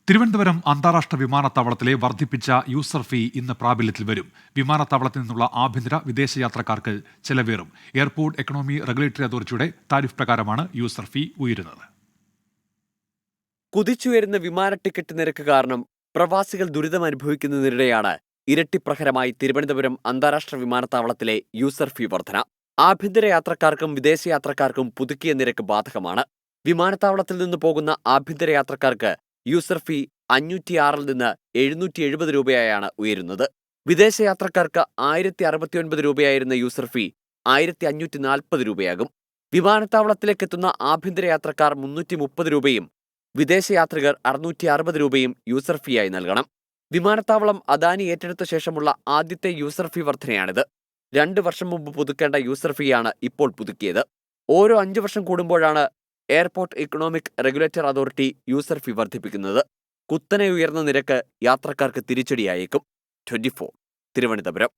തിരുവനന്തപുരം അന്താരാഷ്ട്ര വിമാനത്താവളത്തിലെ വർദ്ധിപ്പിച്ച യൂസർ ഫീ ഇന്ന് പ്രാബല്യത്തിൽ വരും. വിമാനത്താവളത്തിൽ നിന്നുള്ള ആഭ്യന്തര വിദേശ യാത്രക്കാർക്ക് ചെലവേറും. എയർപോർട്ട് എക്കണോമി റെഗുലേറ്ററി അതോറിറ്റിയുടെ താരിഫ് പ്രകാരമാണ് യൂസർ ഫീ ഉയരുന്നത്. കുതിച്ചുയരുന്ന വിമാന ടിക്കറ്റ് നിരക്ക് കാരണം പ്രവാസികൾ ദുരിതമനുഭവിക്കുന്നതിനിടെയാണ് ഇരട്ടിപ്രഹരമായി തിരുവനന്തപുരം അന്താരാഷ്ട്ര വിമാനത്താവളത്തിലെ യൂസർ ഫീ വർധന. ആഭ്യന്തര യാത്രക്കാർക്കും വിദേശ യാത്രക്കാർക്കും പുതുക്കിയ നിരക്ക് ബാധകമാണ്. വിമാനത്താവളത്തിൽ നിന്ന് പോകുന്ന ആഭ്യന്തര യാത്രക്കാർക്ക് യൂസർ ഫീ 506 നിന്ന് 770 രൂപയായാണ് ഉയരുന്നത്. വിദേശ യാത്രക്കാർക്ക് 1069 രൂപയായിരുന്ന യൂസർ ഫീ 1540 രൂപയാകും. വിമാനത്താവളത്തിലേക്കെത്തുന്ന ആഭ്യന്തര യാത്രക്കാർ 330 രൂപയും വിദേശയാത്രികർ 660 രൂപയും യൂസർ ഫീയായി നൽകണം. വിമാനത്താവളം അദാനി ഏറ്റെടുത്ത ശേഷമുള്ള ആദ്യത്തെ യൂസർ ഫീ വർധനയാണിത്. 2 വർഷം മുമ്പ് പുതുക്കേണ്ട യൂസർ ഫീയാണ് ഇപ്പോൾ പുതുക്കിയത്. ഓരോ 5 വർഷം കൂടുമ്പോഴാണ് airport economic regulatory authority user ഫീ വർദ്ധിപ്പിക്കുന്നത്. കുത്തനെ ഉയർന്ന നിരക്ക് യാത്രക്കാർക്ക് തിരിച്ചടിയായേക്കും. 24 തിരുവനന്തപുരം.